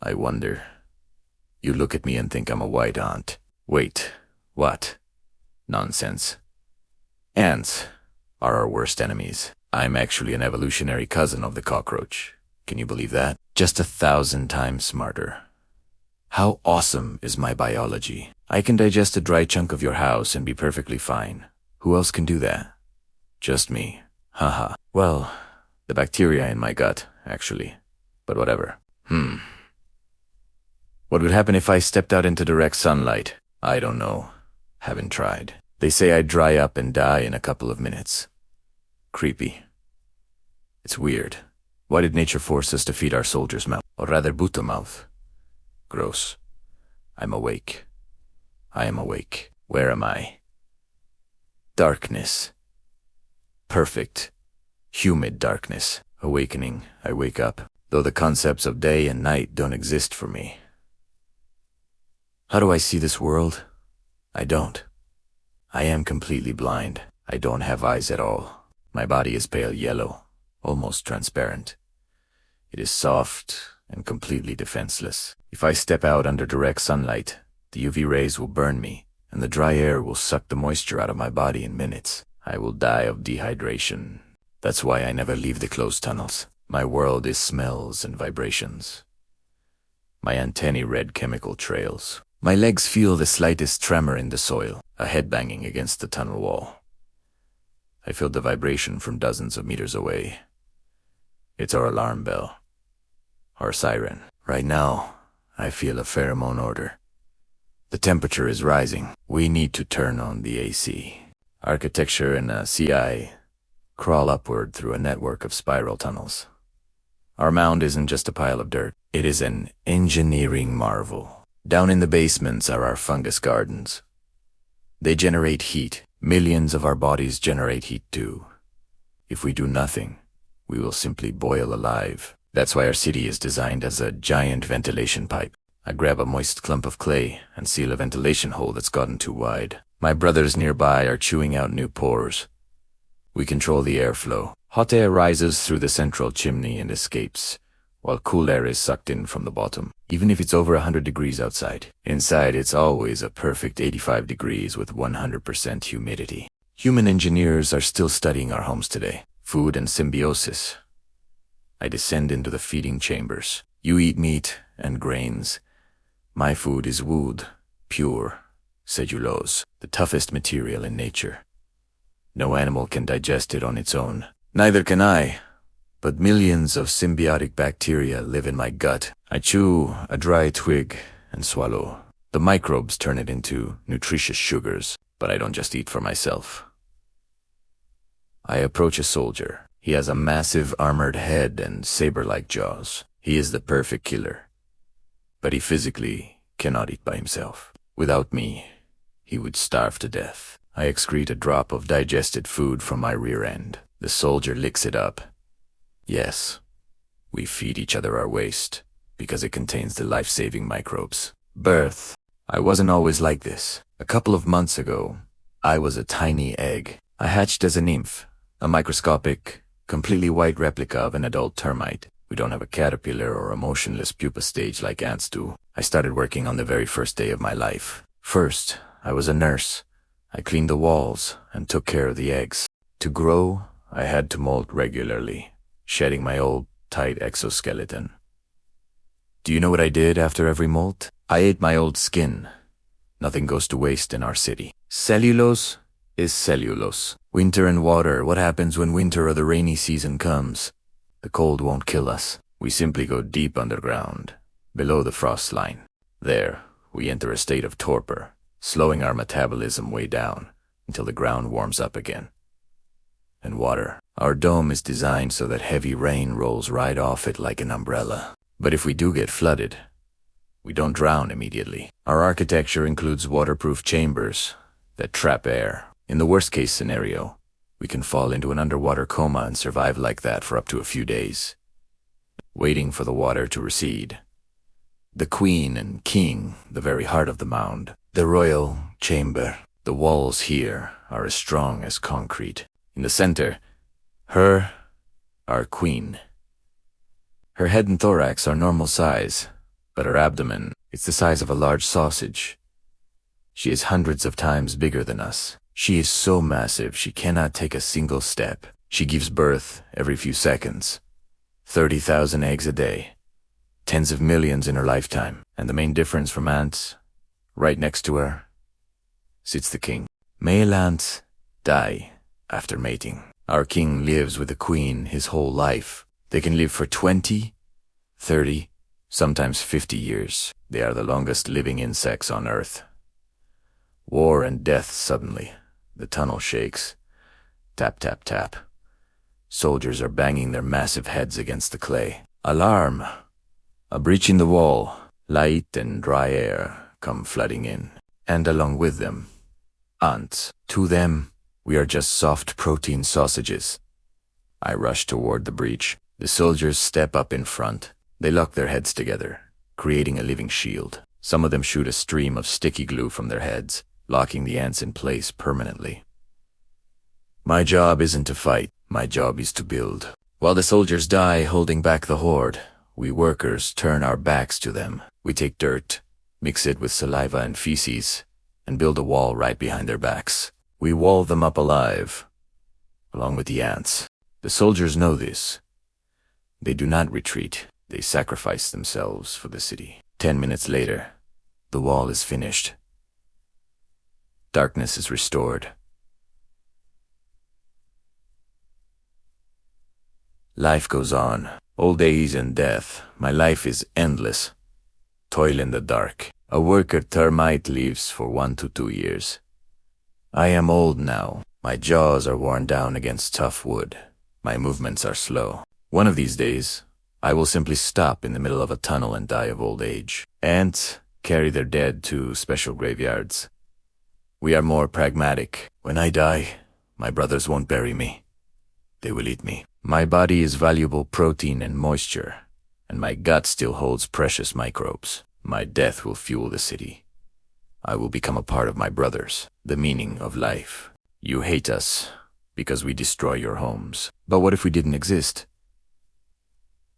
I wonder. You look at me and think I'm a white ant. Wait, what? Nonsense. Ants are our worst enemies. I'm actually an evolutionary cousin of the cockroach. Can you believe that? Just 1,000 times smarter. How awesome is my biology? I can digest a dry chunk of your house and be perfectly fine. Who else can do that? Just me. Haha. Well, the bacteria in my gut, actually. But whatever. What would happen if I stepped out into direct sunlight? I don't know. Haven't tried. They say I'd dry up and die in a couple of minutes. Creepy. It's weird. Why did nature force us to feed our soldiers mouth? Or rather Buddha mouth? Gross. I'm awake. I am awake. Where am I? Darkness. Perfect. Humid darkness. Awakening. I wake up, though the concepts of day and night don't exist for me. How do I see this world? I don't. I am completely blind. I don't have eyes at all. My body is pale yellow, almost transparent. It is soft and completely defenseless. If I step out under direct sunlight, the UV rays will burn me, and the dry air will suck the moisture out of my body in minutes. I will die of dehydration. That's why I never leave the closed tunnels. My world is smells and vibrations. My antennae read chemical trails. My legs feel the slightest tremor in the soil, a headbanging against the tunnel wall. I feel the vibration from dozens of meters away. It's our alarm bell. Our siren. Right now, I feel a pheromone order. The temperature is rising. We need to turn on the AC. Architecture and a CI crawl upward through a network of spiral tunnels. Our mound isn't just a pile of dirt. It is an engineering marvel. Down in the basements are our fungus gardens. They generate heat. Millions of our bodies generate heat too. If we do nothing, we will simply boil alive. That's why our city is designed as a giant ventilation pipe. I grab a moist clump of clay and seal a ventilation hole that's gotten too wide. My brothers nearby are chewing out new pores. We control the airflow. Hot air rises through the central chimney and escapes, while cool air is sucked in from the bottom, even if it's over 100 degrees outside. Inside, it's always a perfect 85 degrees with 100% humidity. Human engineers are still studying our homes today. Food and symbiosis. I descend into the feeding chambers. You eat meat and grains. My food is wood, pure, cellulose, the toughest material in nature. No animal can digest it on its own. Neither can I. But millions of symbiotic bacteria live in my gut. I chew a dry twig and swallow. The microbes turn it into nutritious sugars, but I don't just eat for myself. I approach a soldier. He has a massive armored head and saber-like jaws. He is the perfect killer. But he physically cannot eat by himself. Without me, he would starve to death. I excrete a drop of digested food from my rear end. The soldier licks it up. Yes, we feed each other our waste, because it contains the life-saving microbes. Birth. I wasn't always like this. A couple of months ago, I was a tiny egg. I hatched as a nymph, a microscopic, completely white replica of an adult termite. We don't have a caterpillar or a motionless pupa stage like ants do. I started working on the very first day of my life. First, I was a nurse. I cleaned the walls and took care of the eggs. To grow, I had to molt regularly, shedding my old, tight exoskeleton. Do you know what I did after every molt? I ate my old skin. Nothing goes to waste in our city. Cellulose is cellulose. Winter and water. What happens when winter or the rainy season comes? The cold won't kill us. We simply go deep underground, below the frost line. There, we enter a state of torpor, slowing our metabolism way down until the ground warms up again. And water. Our dome is designed so that heavy rain rolls right off it like an umbrella. But if we do get flooded, we don't drown immediately. Our architecture includes waterproof chambers that trap air. In the worst-case scenario, we can fall into an underwater coma and survive like that for up to a few days, waiting for the water to recede. The queen and king, the very heart of the mound, the royal chamber. The walls here are as strong as concrete. In the center, her, our queen. Her head and thorax are normal size, but her abdomen, it's the size of a large sausage. She is hundreds of times bigger than us. She is so massive she cannot take a single step. She gives birth every few seconds. 30,000 eggs a day. Tens of millions in her lifetime. And the main difference from ants, right next to her, sits the king. Male ants die after mating. Our king lives with the queen his whole life. They can live for 20, 30, sometimes 50 years. They are the longest living insects on Earth. War and death suddenly. The tunnel shakes. Tap, tap, tap. Soldiers are banging their massive heads against the clay. Alarm! A breach in the wall. Light and dry air come flooding in. And along with them, ants. To them, we are just soft protein sausages. I rush toward the breach. The soldiers step up in front. They lock their heads together, creating a living shield. Some of them shoot a stream of sticky glue from their heads, locking the ants in place permanently. My job isn't to fight. My job is to build. While the soldiers die holding back the horde, we workers turn our backs to them. We take dirt, mix it with saliva and feces, and build a wall right behind their backs. We wall them up alive, along with the ants. The soldiers know this. They do not retreat. They sacrifice themselves for the city. 10 minutes later, the wall is finished. Darkness is restored. Life goes on. Old age and death. My life is endless. Toil in the dark. A worker termite lives for 1 to 2 years. I am old now. My jaws are worn down against tough wood. My movements are slow. One of these days, I will simply stop in the middle of a tunnel and die of old age. Ants carry their dead to special graveyards. We are more pragmatic. When I die, my brothers won't bury me. They will eat me. My body is valuable protein and moisture, and my gut still holds precious microbes. My death will fuel the city. I will become a part of my brothers, the meaning of life. You hate us because we destroy your homes. But what if we didn't exist?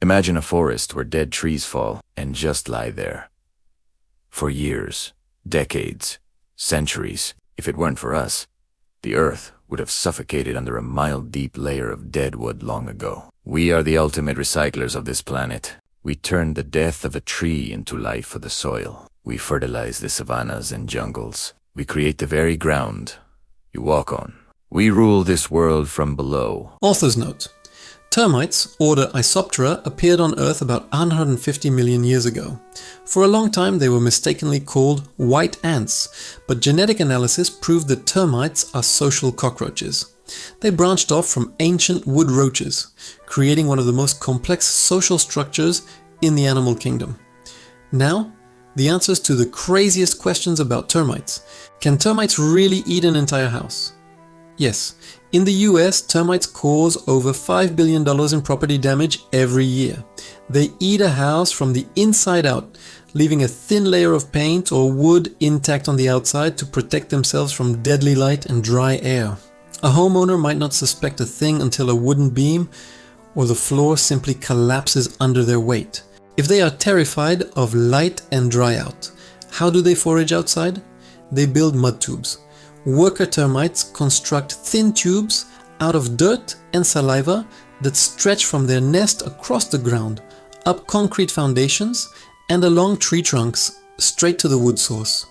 Imagine a forest where dead trees fall and just lie there. For years, decades, centuries. If it weren't for us, the earth would have suffocated under a mile-deep layer of dead wood long ago. We are the ultimate recyclers of this planet. We turn the death of a tree into life for the soil. We fertilize the savannas and jungles. We create the very ground you walk on. We rule this world from below. Author's note. Termites, order Isoptera, appeared on Earth about 150 million years ago. For a long time they were mistakenly called white ants, but genetic analysis proved that termites are social cockroaches. They branched off from ancient wood roaches, creating one of the most complex social structures in the animal kingdom. Now, the answers to the craziest questions about termites. Can termites really eat an entire house? Yes. In the US, termites cause over $5 billion in property damage every year. They eat a house from the inside out, leaving a thin layer of paint or wood intact on the outside to protect themselves from deadly light and dry air. A homeowner might not suspect a thing until a wooden beam or the floor simply collapses under their weight. If they are terrified of light and dry out, how do they forage outside? They build mud tubes. Worker termites construct thin tubes out of dirt and saliva that stretch from their nest across the ground, up concrete foundations, and along tree trunks, straight to the wood source.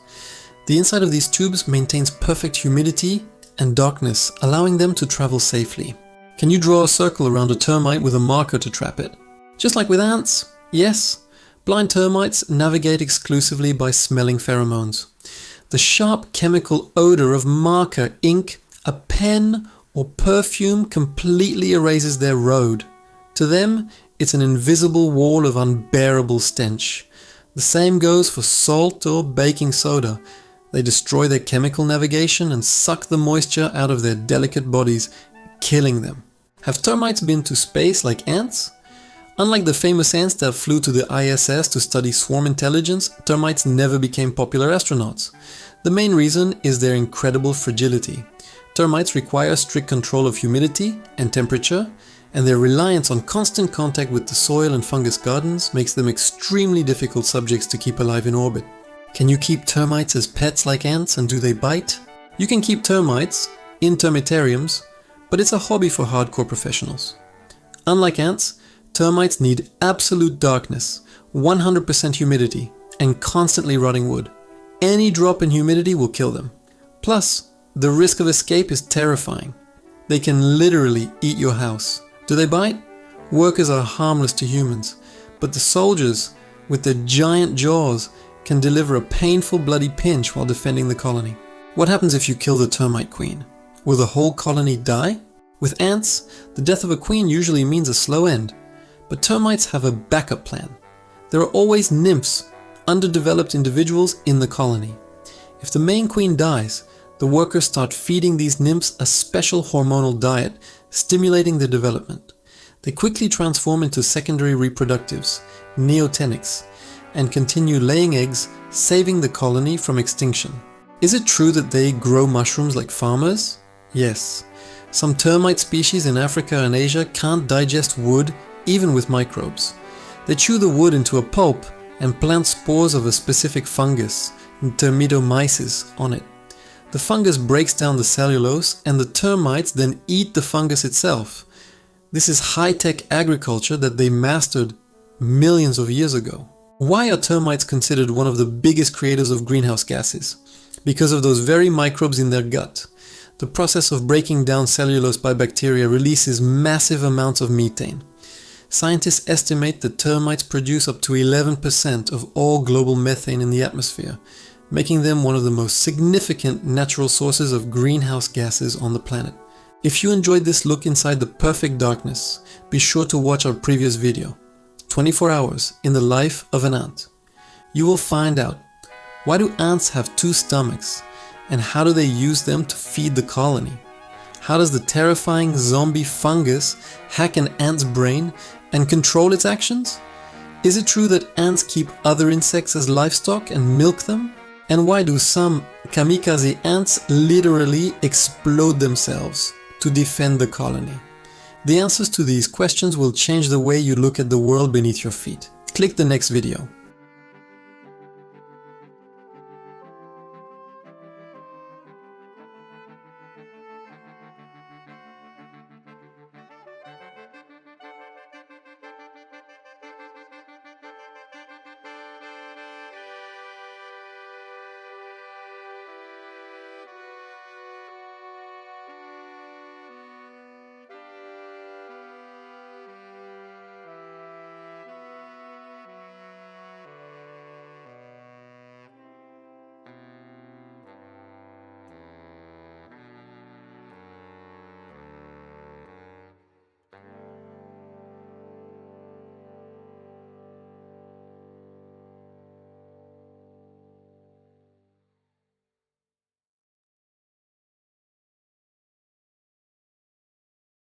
The inside of these tubes maintains perfect humidity and darkness, allowing them to travel safely. Can you draw a circle around a termite with a marker to trap it? Just like with ants? Yes. Blind termites navigate exclusively by smelling pheromones. The sharp chemical odor of marker, ink, a pen, or perfume completely erases their road. To them, it's an invisible wall of unbearable stench. The same goes for salt or baking soda. They destroy their chemical navigation and suck the moisture out of their delicate bodies, killing them. Have termites been to space like ants? Unlike the famous ants that flew to the ISS to study swarm intelligence, termites never became popular astronauts. The main reason is their incredible fragility. Termites require strict control of humidity and temperature, and their reliance on constant contact with the soil and fungus gardens makes them extremely difficult subjects to keep alive in orbit. Can you keep termites as pets like ants, and do they bite? You can keep termites in termitariums, but it's a hobby for hardcore professionals. Unlike ants, termites need absolute darkness, 100% humidity, and constantly rotting wood. Any drop in humidity will kill them. Plus, the risk of escape is terrifying. They can literally eat your house. Do they bite? Workers are harmless to humans, but the soldiers, with their giant jaws, can deliver a painful bloody pinch while defending the colony. What happens if you kill the termite queen? Will the whole colony die? With ants, the death of a queen usually means a slow end, but termites have a backup plan. There are always nymphs, underdeveloped individuals in the colony. If the main queen dies, the workers start feeding these nymphs a special hormonal diet, stimulating their development. They quickly transform into secondary reproductives, neotenics, and continue laying eggs, saving the colony from extinction. Is it true that they grow mushrooms like farmers? Yes. Some termite species in Africa and Asia can't digest wood even with microbes. They chew the wood into a pulp and plant spores of a specific fungus, termitomyces, on it. The fungus breaks down the cellulose and the termites then eat the fungus itself. This is high-tech agriculture that they mastered millions of years ago. Why are termites considered one of the biggest creators of greenhouse gases? Because of those very microbes in their gut. The process of breaking down cellulose by bacteria releases massive amounts of methane. Scientists estimate that termites produce up to 11% of all global methane in the atmosphere, making them one of the most significant natural sources of greenhouse gases on the planet. If you enjoyed this look inside the perfect darkness, be sure to watch our previous video, 24 hours in the life of an ant. You will find out, why do ants have 2 stomachs, and how do they use them to feed the colony? How does the terrifying zombie fungus hack an ant's brain and control its actions? Is it true that ants keep other insects as livestock and milk them? And why do some kamikaze ants literally explode themselves to defend the colony? The answers to these questions will change the way you look at the world beneath your feet. Click the next video.